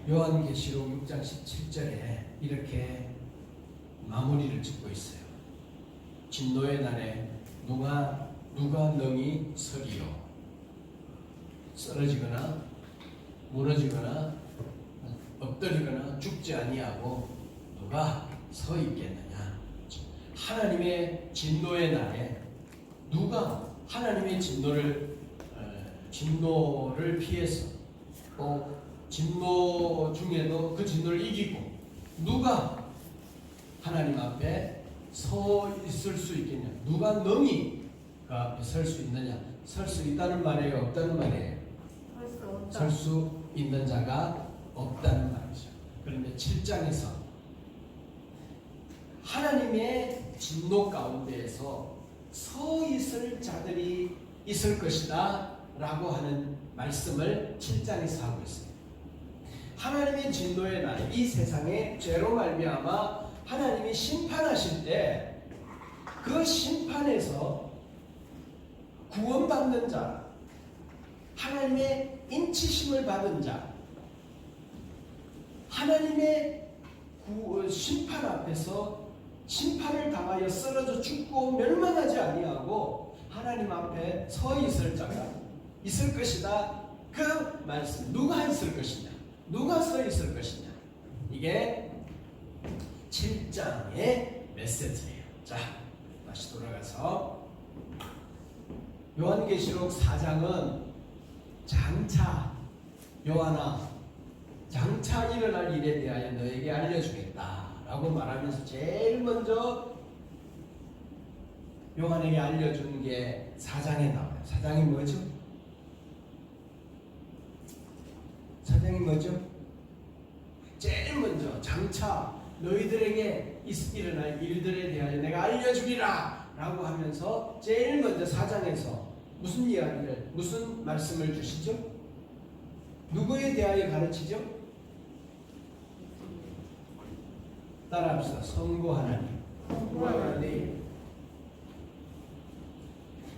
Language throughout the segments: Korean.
요한계시록 6장 17절에 이렇게 마무리를 짓고 있어요. 진노의 날에 누가 능히 서리요. 쓰러지거나 무너지거나 엎드리거나 죽지 아니하고 누가 서 있겠느냐. 하나님의 진노의 날에 누가 하나님의 진노를 피해서 또 진노 중에도 그 진노를 이기고 누가 하나님 앞에 서 있을 수 있겠냐? 누가 능히 그 앞에 설 수 있느냐? 설 수 있다는 말이에요? 없다는 말이에요? 설 수 있는 자가 없다는 말이죠. 그런데 7장에서 하나님의 진노 가운데에서 서 있을 자들이 있을 것이다 라고 하는 말씀을 7장에서 하고 있습니다. 하나님의 진노의 날, 이 세상에 죄로 말미암아 하나님이 심판하실 때 그 심판에서 구원받는 자, 하나님의 인치심을 받은 자, 하나님의 심판 앞에서 심판을 당하여 쓰러져 죽고 멸망하지 아니하고 하나님 앞에 서 있을 자가 있을 것이다. 그 말씀, 누가 있을 것이냐, 누가 서 있을 것이냐, 이게 7장의 메시지예요. 자, 다시 돌아가서 요한계시록 4장은 장차 요한아, 장차 일어날 일에 대하여 너에게 알려주겠다 라고 말하면서 제일 먼저 요한에게 알려준 게 4장에 나와요. 4장이 뭐죠? 4장이 뭐죠? 제일 먼저 장차 너희들에게 일어날 일들에 대하여 내가 알려주리라 라고 하면서 제일 먼저 4장에서 무슨 이야기를, 무슨 말씀을 주시죠? 누구에 대하여 가르치죠? 따라합시다. 성부 하나님. 성부 하나님.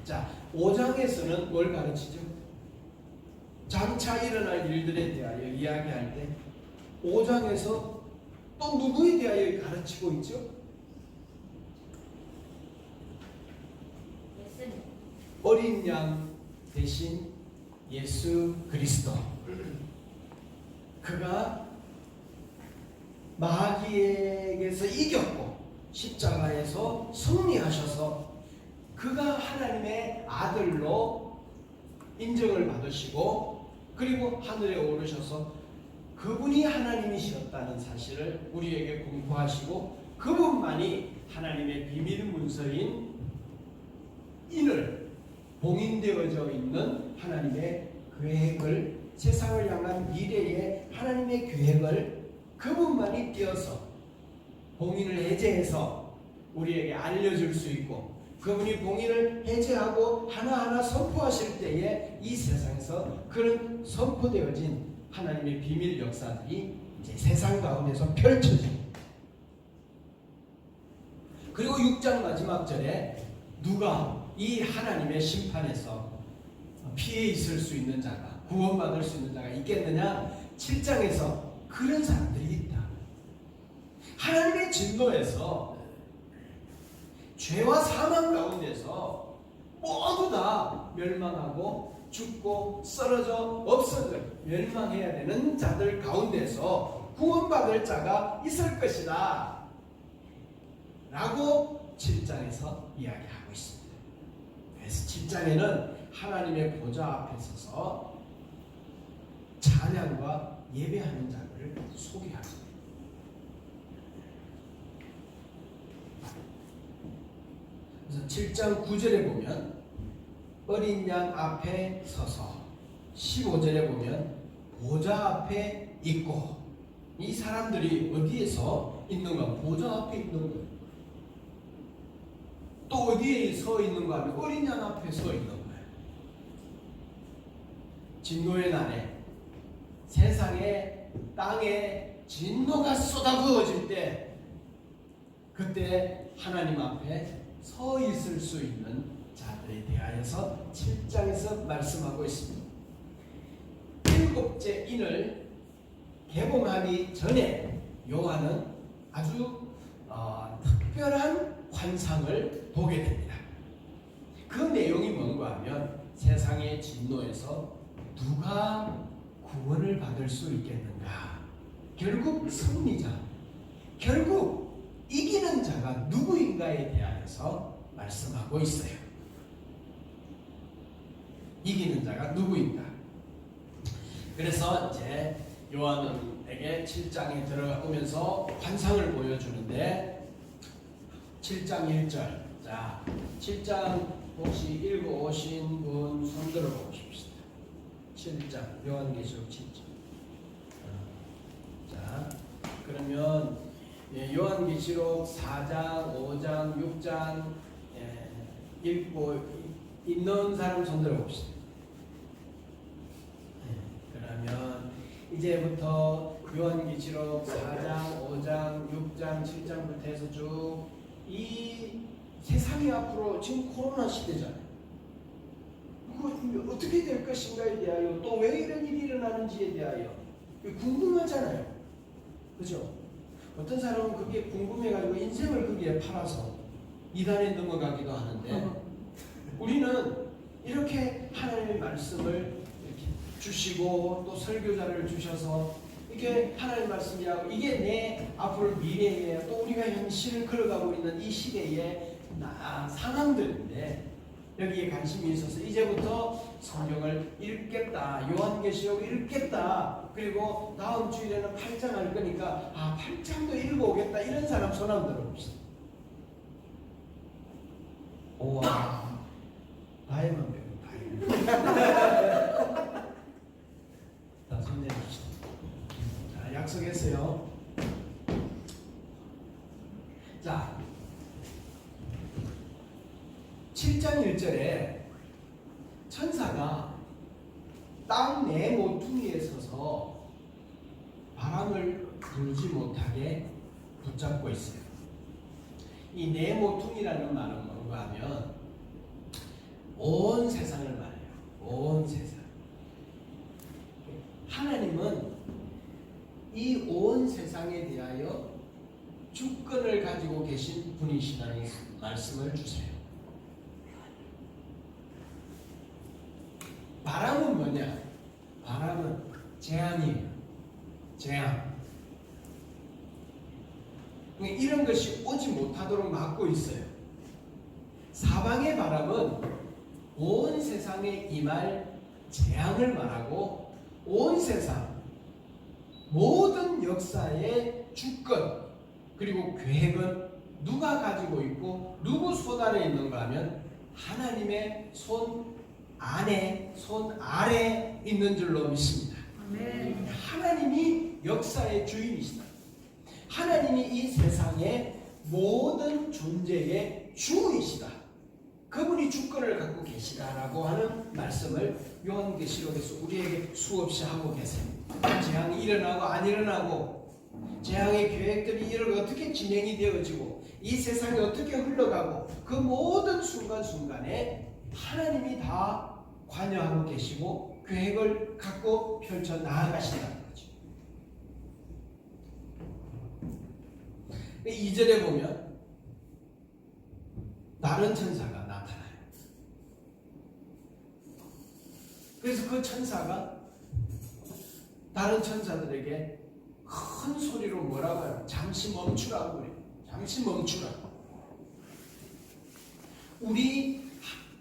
자, 5장에서는 뭘 가르치죠? 장차 일어날 일들에 대하여 이야기할 때 5장에서 또 누구에 대하여 가르치고 있죠? 어린 양 대신 예수 그리스도. 그가 마귀에게서 이겼고 십자가에서 승리하셔서 그가 하나님의 아들로 인정을 받으시고 그리고 하늘에 오르셔서 그분이 하나님이셨다는 사실을 우리에게 공포하시고 그분만이 하나님의 비밀 문서인 인을 봉인되어져 있는 하나님의 계획을, 세상을 향한 미래의 하나님의 계획을 그분만이 띄어서 봉인을 해제해서 우리에게 알려줄 수 있고 그분이 봉인을 해제하고 하나하나 선포하실 때에 이 세상에서 그런 선포되어진 하나님의 비밀 역사들이 이제 세상 가운데서 펼쳐집니다. 그리고 6장 마지막 절에 누가 이 하나님의 심판에서 피해 있을 수 있는 자가, 구원받을 수 있는 자가 있겠느냐? 7장에서 그런 사람들이 있다. 하나님의 진노에서 죄와 사망 가운데서 모두 다 멸망하고 죽고 쓰러져 없어져 멸망해야 되는 자들 가운데서 구원받을 자가 있을 것이다 라고 7장에서 이야기하고 있습니다. 그래서 7장에는 하나님의 보좌 앞에 서서 찬양과 예배하는 자들을 소개합니다. 그래서 7장 9절에 보면 어린 양 앞에 서서 15절에 보면 보좌 앞에 있고 이 사람들이 어디에서 있는가? 보좌 앞에 있는 거예요. 또 어디에 서 있는가 하면 어린 양 앞에 서 있는 거예요. 진노의 날에 세상에 땅에 진노가 쏟아부어질 때 그때 하나님 앞에 서 있을 수 있는 자들에 대하여서 7장에서 말씀하고 있습니다. 일곱째 인을 개봉하기 전에 요한은 아주 특별한 환상을 보게 됩니다. 그 내용이 뭔가 하면 세상의 진노에서 누가 구원을 받을 수 있겠는가? 결국 승리자, 결국 이기는 자가 누구인가에 대하여서 말씀하고 있어요. 이기는 자가 누구인가? 그래서 이제 요한에게 7장에 들어가면서 환상을 보여주는데 7장 1절, 자 7장 혹시 읽어오신 분 손 들어보십시다. 7장 요한계시록 7장. 자 그러면 요한계시록 4장, 5장, 6장 읽고 있는 사람 손 들어봅시다. 그러면 이제부터 요한계시록 4장, 5장, 6장, 7장부터 해서 쭉 이 세상이 앞으로 지금 코로나 시대잖아요. 그 어떻게 될 것인가에 대하여 또 왜 이런 일이 일어나는지에 대하여 궁금하잖아요. 그죠? 어떤 사람은 그게 궁금해가지고 인생을 거기에 팔아서 이단에 넘어가기도 하는데 우리는 이렇게 하나님의 말씀을 이렇게 주시고 또 설교자를 주셔서 이게 하나님의 말씀이라고 이게 내 앞으로 미래에 또 우리가 현실을 걸어가고 있는 이 시대의 상황들인데 여기에 관심이 있어서 이제부터 성경을 읽겠다. 요한계시록을 읽겠다. 그리고 다음 주일에는 8장 할 거니까 8장도 읽어오겠다. 이런 사람 손 한번 들어봅시다. 우와, 바에만 배우 바에. 자, 손 내립시다. 자, 약속했어요. 자, 7장 1절에 천사가 땅 내 모퉁이에 서서 바람을 불지 못하게 붙잡고 있어요. 이 내 모퉁이라는 말은 뭔가 하면 온 세상을 말해요. 온 세상. 하나님은 이 온 세상에 대하여 주권을 가지고 계신 분이시라는 말씀을 주세요. 바람은 뭐냐? 바람은 재앙이에요. 재앙. 이런 것이 오지 못하도록 막고 있어요. 사방의 바람은 온 세상에 임할 재앙을 말하고 온 세상 모든 역사의 주권 그리고 계획은 누가 가지고 있고 누구 손 아래 있는가 하면 하나님의 손 안에, 손 아래 있는 줄로 믿습니다. 아멘. 하나님이 역사의 주인이시다. 하나님이 이 세상의 모든 존재의 주이시다. 그분이 주권을 갖고 계시다라고 하는 말씀을 요한계시록에서 우리에게 수없이 하고 계세요. 재앙이 일어나고 안 일어나고 재앙의 계획들이 어떻게 진행이 되어지고 이 세상이 어떻게 흘러가고 그 모든 순간순간에 하나님이 다 관여하고 계시고 계획을 갖고 펼쳐 나아가신다는 거죠. 2절에 보면 다른 천사가 나타나요. 그래서 그 천사가 다른 천사들에게 큰 소리로 뭐라고 해요? 잠시 멈추라고 그래요. 잠시 멈추라.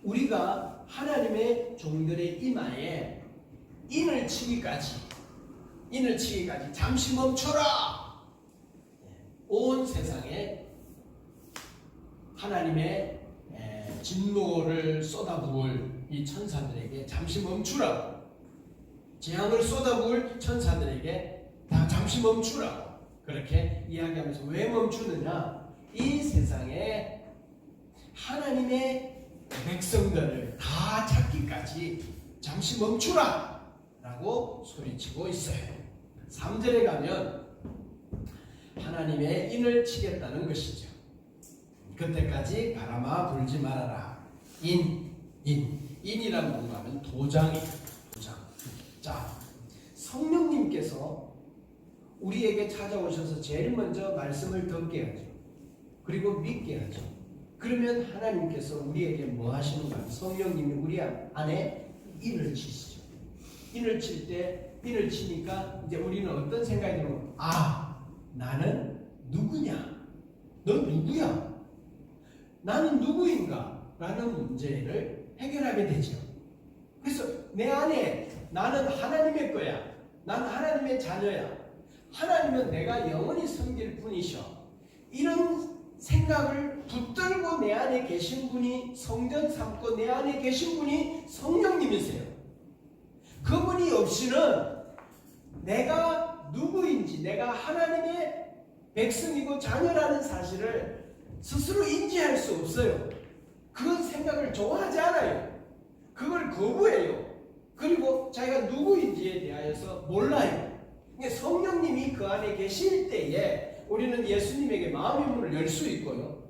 우리가 하나님의 종들의 이마에 인을 치기까지 잠시 멈춰라. 온 세상에 하나님의 진노를 쏟아부을 이 천사들에게 잠시 멈추라. 재앙을 쏟아부을 천사들에게 다 잠시 멈추라. 그렇게 이야기하면서 왜 멈추느냐? 이 세상에 하나님의 백성들을 다 찾기까지 잠시 멈추라 라고 소리치고 있어요. 3절에 가면 하나님의 인을 치겠다는 것이죠. 그때까지 바람아 불지 말아라. 인이란 뭔가 하면 도장이에요. 도장. 자, 성령님께서 우리에게 찾아오셔서 제일 먼저 말씀을 듣게 하죠. 그리고 믿게 하죠. 그러면 하나님께서 우리에게 뭐 하시는가? 성령님이 우리 안에 인을 치시죠. 인을 치니까 이제 우리는 어떤 생각이 들면, 나는 누구냐? 너 누구야? 나는 누구인가? 라는 문제를 해결하게 되죠. 그래서 내 안에 나는 하나님의 거야. 난 하나님의 자녀야. 하나님은 내가 영원히 섬길 분이셔. 이런 생각을 붙들고 내 안에 계신 분이 성전 삼고 내 안에 계신 분이 성령님이세요. 그분이 없이는 내가 누구인지, 내가 하나님의 백성이고 자녀라는 사실을 스스로 인지할 수 없어요. 그런 생각을 좋아하지 않아요. 그걸 거부해요. 그리고 자기가 누구인지에 대하여서 몰라요. 성령님이 그 안에 계실 때에 우리는 예수님에게 마음의 문을 열 수 있고요.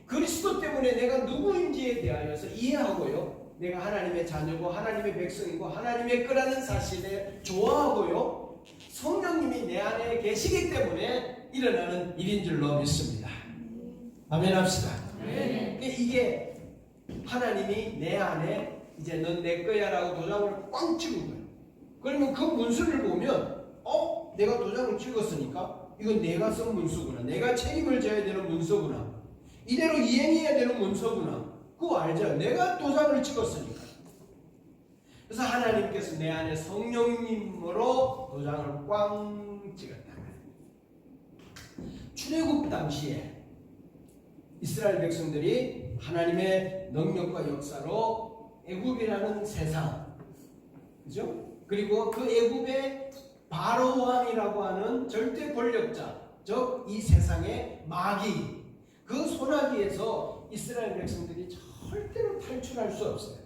그리스도 때문에 내가 누구인지에 대하여서 이해하고요. 내가 하나님의 자녀고 하나님의 백성이고 하나님의 거라는 사실을 좋아하고요. 성령님이 내 안에 계시기 때문에 일어나는 일인 줄로 믿습니다. 아멘 합시다. 이게 하나님이 내 안에 이제 넌 내 거야 라고 도장을 꽝 찍은 거예요. 그러면 그 문서를 보면 내가 도장을 찍었으니까 이건 내가 쓴 문서구나. 내가 책임을 져야 되는 문서구나. 이대로 이행해야 되는 문서구나. 그거 알죠? 내가 도장을 찍었으니까. 그래서 하나님께서 내 안에 성령님으로 도장을 꽝 찍었다. 출애굽 당시에 이스라엘 백성들이 하나님의 능력과 역사로 애굽이라는 세상, 그죠? 그리고 그 애굽의 바로 왕이라고 하는 절대 권력자, 즉 이 세상의 마귀, 그 소나기에서 이스라엘 백성들이 절대로 탈출할 수 없어요.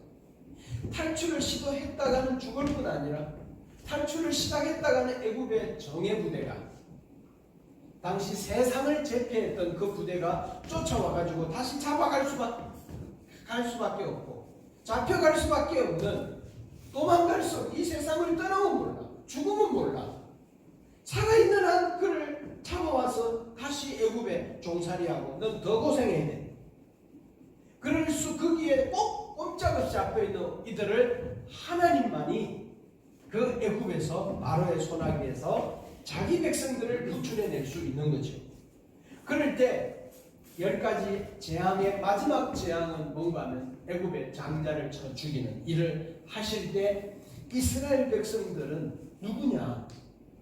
탈출을 시도했다가는 죽을 뿐 아니라 탈출을 시작했다가는 애굽의 정예 부대가, 당시 세상을 제패했던 그 부대가 쫓아와가지고 다시 잡아갈 수밖에 없고, 잡혀갈 수밖에 없는, 도망갈 수 없는, 이 세상을 떠나면 몰라, 죽으면 몰라, 살아있는 한 그를 잡아와서 다시 애굽에 종살이하고 넌 더 고생해야 돼. 그럴 수, 거기에 꼭 꼼짝없이 잡혀있는 이들을 하나님만이 그 애굽에서, 바로의 소나기에서 자기 백성들을 구출해낼 수 있는 거죠. 그럴 때 10가지 재앙의 마지막 재앙은 뭔가 하면 애굽의 장자를 쳐 죽이는 일을 하실 때 이스라엘 백성들은 누구냐?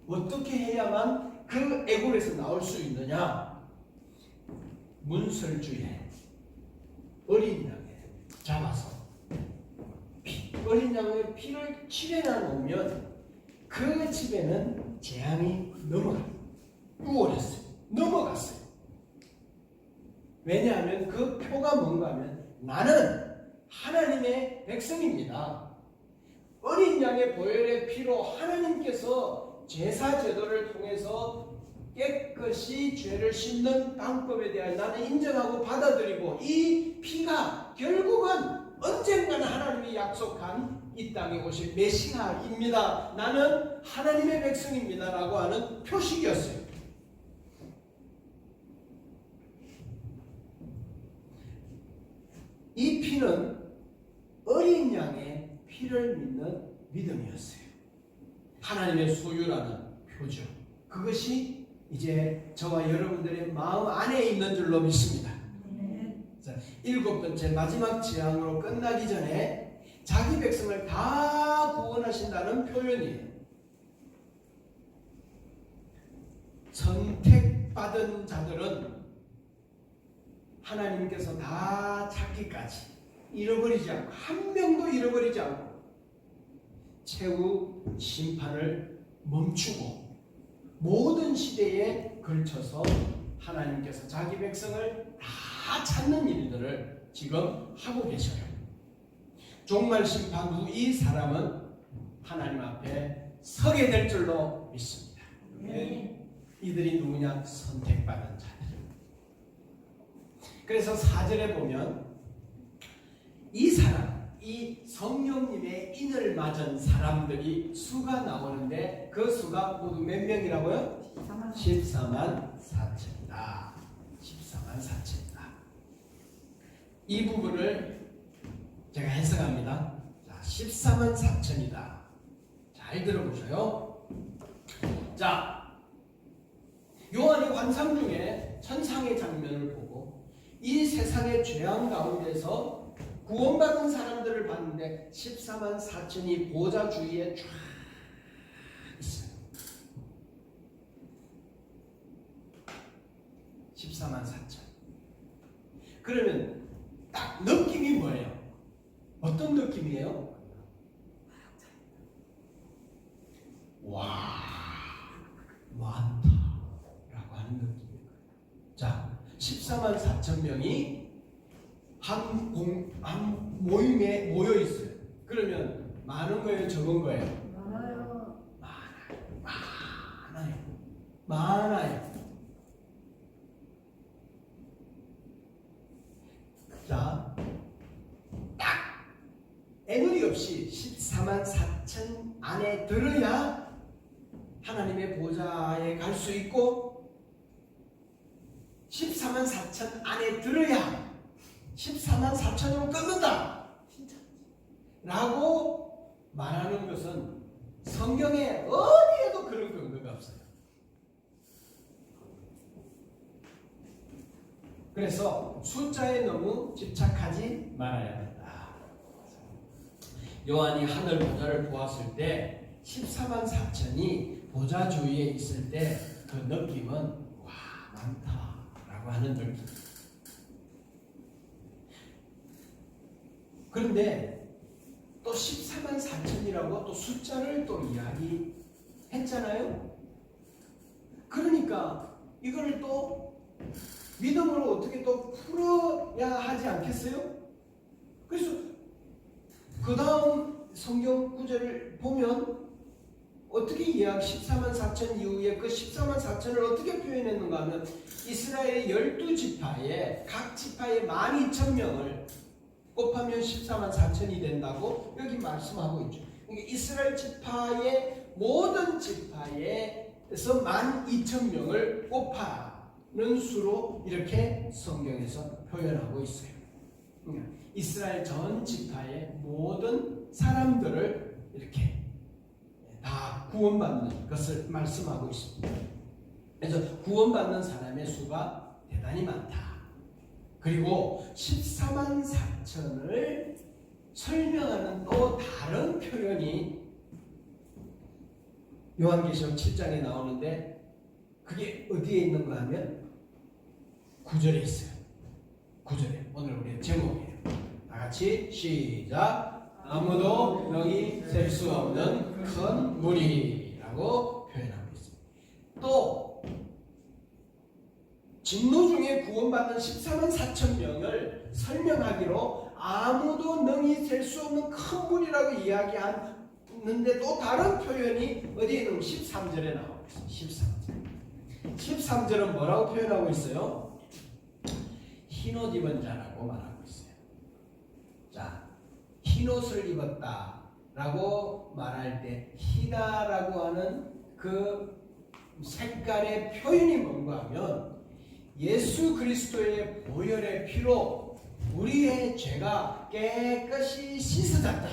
어떻게 해야만 그 애굽에서 나올 수 있느냐? 문설주에 어린 양을 잡아서 어린 양의 피를 칠해놔 놓으면 그 집에는 재앙이 우월했어요. 넘어갔어요. 왜냐하면 그 표가 뭔가 하면 나는 하나님의 백성입니다. 어린 양의 보혈의 피로 하나님께서 제사 제도를 통해서 깨끗이 죄를 씻는 방법에 대해 나는 인정하고 받아들이고, 이 피가 결국은 언젠가는 하나님이 약속한 이 땅에 오실 메시아입니다. 나는 하나님의 백성입니다 라고 하는 표식이었어요. 이 피는 어린 양의 피를 믿는 믿음이었어요. 하나님의 소유라는 표죠. 그것이 이제 저와 여러분들의 마음 안에 있는 줄로 믿습니다. 자, 7번째 마지막 재앙으로 끝나기 전에 자기 백성을 다 구원하신다는 표현이에요. 선택받은 자들은 하나님께서 다 찾기까지 잃어버리지 않고, 한 명도 잃어버리지 않고 최후 심판을 멈추고 모든 시대에 걸쳐서 하나님께서 자기 백성을 다 찾는 일들을 지금 하고 계셔요. 종말 심판 후 이 사람은 하나님 앞에 서게 될 줄로 믿습니다. 이들이 누구냐? 선택받은 자들. 그래서 4절에 보면 이 사람, 이 이 성령님의 인을 맞은 사람들이 수가 나오는데 그 수가 모두 몇 명이라고요? 14만 4천이다. 14만 4천이다. 이 부분을 제가 해석합니다. 자, 14만 4천이다. 잘 들어보세요. 자, 요한이 환상 중에 천상의 장면을 보고 이 세상의 죄악 가운데서 구원받은 사람들을 봤는데 14만 4천이 보좌 주위에 쫙 있어요. 14만 4천. 그러면 딱 느낌이 뭐예요? 어떤 느낌이에요? 와, 많다라고 하는 느낌이에요. 자, 14만 4천 명이 한 모임에 모여 있어요. 그러면 많은 거예요, 적은 거예요? 많아요. 자, 딱 애누리 없이 14만 4천 안에 들어야 하나님의 보좌에 갈 수 있고 14만 4천 안에 들어야 14만 4천으로 끊는다 라고 말하는 것은 성경에 어디에도 그런 근거가 없어요. 그래서 숫자에 너무 집착하지 말아야 된다. 요한이 하늘 보좌를 보았을 때 14만 4천이 보좌 주위에 있을 때 그 느낌은 와, 많다라고 하는 느낌. 그런데 또 14만 4천이라고 또 숫자를 또 이야기했잖아요. 그러니까 이거를 또 믿음으로 어떻게 또 풀어야 하지 않겠어요? 그래서 그 다음 성경 구절을 보면 어떻게 이야기 14만 4천 이후에 그 14만 4천을 어떻게 표현했는가 하면 이스라엘의 12지파에 각 지파에 12,000명을 곱하면 14만 4천이 된다고 여기 말씀하고 있죠. 그러니까 이스라엘 지파의 모든 지파에서 12,000명을 곱하는 수로 이렇게 성경에서 표현하고 있어요. 그러니까 이스라엘 전 지파의 모든 사람들을 이렇게 다 구원받는 것을 말씀하고 있습니다. 그래서 구원받는 사람의 수가 대단히 많다. 그리고 14만 4천을 설명하는 또 다른 표현이 요한계시록 7장에 나오는데 그게 어디에 있는가 하면 9절에 있어요. 9절에 오늘 우리의 제목이에요. 다같이 시작. 아무도 능히 셀 수 없는 큰 물이라고 표현하고 있습니다. 또 진노 중에 구원받는 14만 4천 명을 설명하기로 아무도 능히 셀 수 없는 큰 물이라고 이야기하는데 또 다른 표현이 어디에 있는 13절에 나오고 있어요. 13절은 뭐라고 표현하고 있어요? 흰옷 입은 자라고 말하고 있어요. 자, 흰옷을 입었다라고 말할 때 희다라고 하는 그 색깔의 표현이 뭔가 하면 예수 그리스도의 보혈의 피로 우리의 죄가 깨끗이 씻어졌다.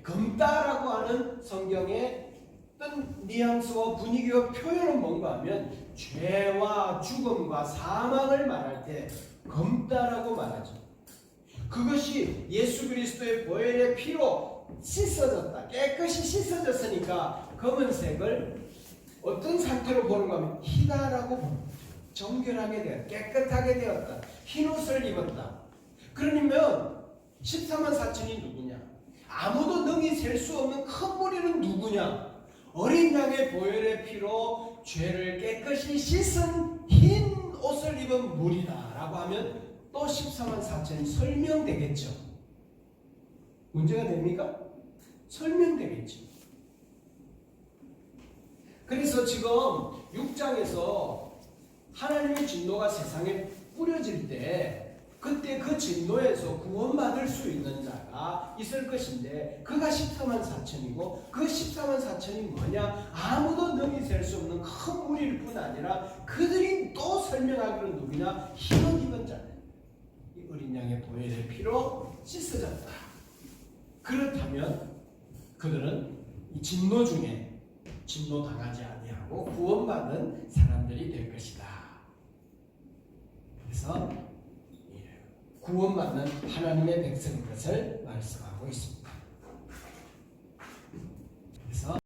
검다라고 하는 성경의 어떤 뉘앙스와 분위기와 표현은 뭔가 하면 죄와 죽음과 사망을 말할 때 검다라고 말하죠. 그것이 예수 그리스도의 보혈의 피로 씻어졌다. 깨끗이 씻어졌으니까 검은색을 어떤 상태로 보는가 하면 희다라고 봅니다. 정결하게 되었다. 깨끗하게 되었다. 흰옷을 입었다. 그러면 14만 4천이 누구냐? 아무도 능히 셀 수 없는 큰 무리는 누구냐? 어린 양의 보혈의 피로 죄를 깨끗이 씻은 흰 옷을 입은 무리다 라고 하면 또 14만 4천이 설명되겠죠. 문제가 됩니까? 설명되겠죠. 그래서 지금 6장에서 하나님의 진노가 세상에 뿌려질 때 그 그때 그 진노에서 구원받을 수 있는 자가 있을 것인데 그가 14만 4천이고 그 14만 4천이 뭐냐? 아무도 능히 셀 수 없는 큰 무리일 뿐 아니라 그들이 또 설명하기로 누구냐? 힘을 입은 자네. 이 어린 양의 보혈의 피로 씻어졌다. 그렇다면 그들은 이 진노 중에 진노당하지 아니하고 구원받는 사람들이 될 것이다. 그래서 구원받는 하나님의 백성인 것을 말씀하고 있습니다.